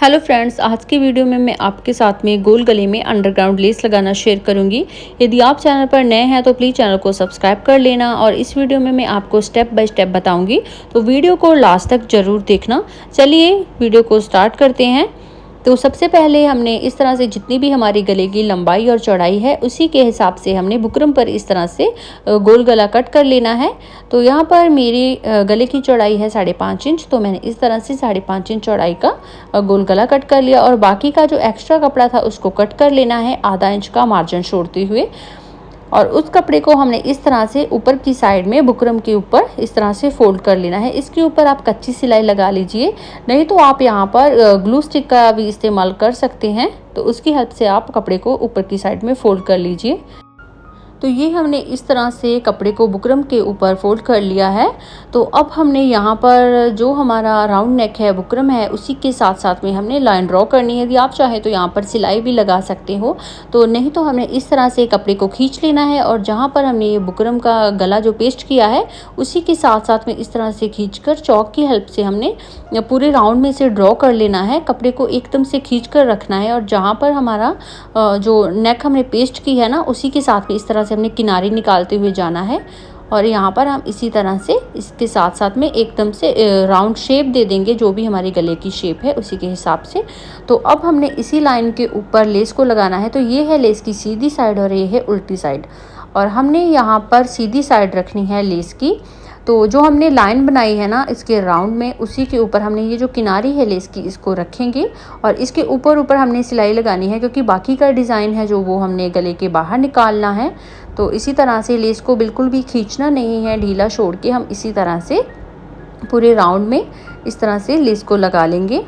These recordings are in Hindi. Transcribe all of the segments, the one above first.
हेलो फ्रेंड्स, आज की वीडियो में मैं आपके साथ में गोल गले में अंडरग्राउंड लेस लगाना शेयर करूंगी। यदि आप चैनल पर नए हैं तो प्लीज़ चैनल को सब्सक्राइब कर लेना और इस वीडियो में मैं आपको स्टेप बाय स्टेप बताऊंगी, तो वीडियो को लास्ट तक ज़रूर देखना। चलिए वीडियो को स्टार्ट करते हैं। तो सबसे पहले हमने इस तरह से जितनी भी हमारी गले की लंबाई और चौड़ाई है उसी के हिसाब से हमने बुकरम पर इस तरह से गोल गला कट कर लेना है। तो यहाँ पर मेरी गले की चौड़ाई है 5.5 इंच, तो मैंने इस तरह से 5.5 इंच चौड़ाई का गोल गला कट कर लिया और बाकी का जो एक्स्ट्रा कपड़ा था उसको कट कर लेना है आधा इंच का मार्जिन छोड़ते हुए। और उस कपड़े को हमने इस तरह से ऊपर की साइड में बुकरम के ऊपर इस तरह से फोल्ड कर लेना है। इसके ऊपर आप कच्ची सिलाई लगा लीजिए, नहीं तो आप यहाँ पर ग्लू स्टिक का भी इस्तेमाल कर सकते हैं। तो उसकी हेल्प से आप कपड़े को ऊपर की साइड में फोल्ड कर लीजिए। तो ये हमने इस तरह से कपड़े को बुकरम के ऊपर फोल्ड कर लिया है। तो अब हमने यहाँ पर जो हमारा राउंड नेक है, बुकरम है, उसी के साथ साथ में हमने लाइन ड्रॉ करनी है। यदि आप चाहें तो यहाँ पर सिलाई भी लगा सकते हो, तो नहीं तो हमें इस तरह से कपड़े को खींच लेना है और जहाँ पर हमने ये बुकरम का गला जो पेस्ट किया है उसी के साथ साथ में इस तरह से खींचकर चौक की हेल्प से हमने पूरे राउंड में से ड्रॉ कर लेना है। कपड़े को एकदम से खींच कर रखना है और जहाँ पर हमारा जो नेक हमने पेस्ट की है ना, उसी के साथ में इस तरह से हमने किनारे निकालते हुए जाना है। और यहाँ पर हम इसी तरह से इसके साथ साथ में एकदम से राउंड शेप दे देंगे, जो भी हमारी गले की शेप है उसी के हिसाब से। तो अब हमने इसी लाइन के ऊपर लेस को लगाना है। तो ये है लेस की सीधी साइड और ये है उल्टी साइड, और हमने यहाँ पर सीधी साइड रखनी है लेस की। तो जो हमने लाइन बनाई है ना इसके राउंड में, उसी के ऊपर हमने ये जो किनारी है लेस की इसको रखेंगे और इसके ऊपर ऊपर हमने सिलाई लगानी है, क्योंकि बाकी का डिज़ाइन है जो वो हमने गले के बाहर निकालना है। तो इसी तरह से लेस को बिल्कुल भी खींचना नहीं है, ढीला छोड़ के हम इसी तरह से पूरे राउंड में इस तरह से लेस को लगा लेंगे।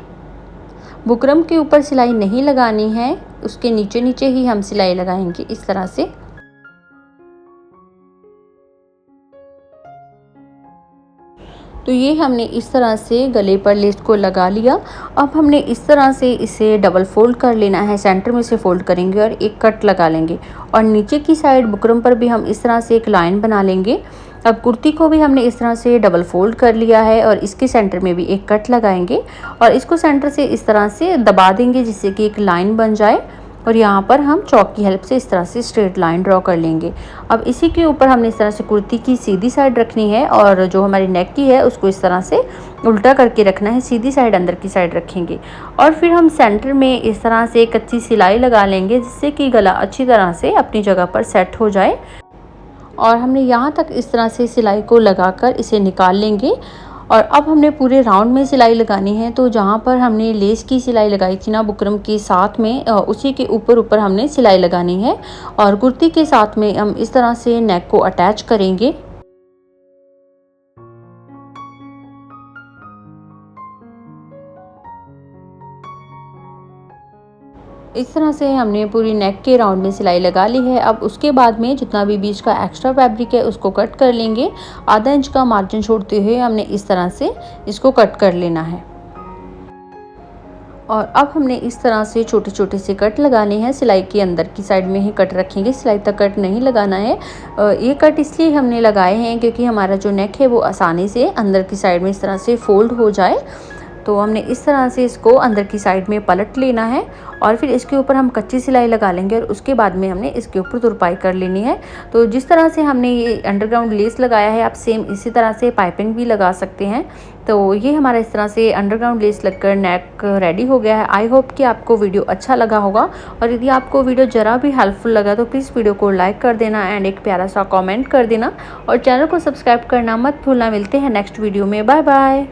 बुकरम के ऊपर सिलाई नहीं लगानी है, उसके नीचे नीचे ही हम सिलाई लगाएंगे इस तरह से। तो ये हमने इस तरह से गले पर लेस को लगा लिया। अब हमने इस तरह से इसे डबल फोल्ड कर लेना है, सेंटर में से फोल्ड करेंगे और एक कट लगा लेंगे और नीचे की साइड बुकरम पर भी हम इस तरह से एक लाइन बना लेंगे। अब कुर्ती को भी हमने इस तरह से डबल फोल्ड कर लिया है और इसके सेंटर में भी एक कट लगाएंगे और इसको सेंटर से इस तरह से दबा देंगे जिससे कि एक लाइन बन जाए। और यहाँ पर हम चॉक की हेल्प से इस तरह से स्ट्रेट लाइन ड्रॉ कर लेंगे। अब इसी के ऊपर हमने इस तरह से कुर्ती की सीधी साइड रखनी है और जो हमारी नेक की है उसको इस तरह से उल्टा करके रखना है, सीधी साइड अंदर की साइड रखेंगे। और फिर हम सेंटर में इस तरह से कच्ची सिलाई लगा लेंगे जिससे कि गला अच्छी तरह से अपनी जगह पर सेट हो जाए। और हमने यहाँ तक इस तरह से सिलाई को लगाकर इसे निकाल लेंगे। और अब हमने पूरे राउंड में सिलाई लगानी है। तो जहाँ पर हमने लेस की सिलाई लगाई थी ना बुकरम के साथ में, उसी के ऊपर ऊपर हमने सिलाई लगानी है और कुर्ती के साथ में हम इस तरह से नेक को अटैच करेंगे। इस तरह से हमने पूरी नेक के राउंड में सिलाई लगा ली है। अब उसके बाद में जितना भी बीच का एक्स्ट्रा फैब्रिक है उसको कट कर लेंगे। आधा इंच का मार्जिन छोड़ते हुए हमने इस तरह से इसको कट कर लेना है। और अब हमने इस तरह से छोटे छोटे से कट लगाने हैं, सिलाई के अंदर की साइड में ही कट रखेंगे, सिलाई तक कट नहीं लगाना है। ये कट इसलिए हमने लगाए हैं क्योंकि हमारा जो नेक है वो आसानी से अंदर की साइड में इस तरह से फोल्ड हो जाए। तो हमने इस तरह से इसको अंदर की साइड में पलट लेना है और फिर इसके ऊपर हम कच्ची सिलाई लगा लेंगे और उसके बाद में हमने इसके ऊपर तुरपाई कर लेनी है। तो जिस तरह से हमने ये अंडरग्राउंड लेस लगाया है, आप सेम इसी तरह से पाइपिंग भी लगा सकते हैं। तो ये हमारा इस तरह से अंडरग्राउंड लेस लगकर नेक रेडी हो गया है। आई होप कि आपको वीडियो अच्छा लगा होगा और यदि आपको वीडियो ज़रा भी हेल्पफुल लगा तो प्लीज़ वीडियो को लाइक कर देना एंड एक प्यारा सा कॉमेंट कर देना और चैनल को सब्सक्राइब करना मत भूलना। मिलते हैं नेक्स्ट वीडियो में, बाय बाय।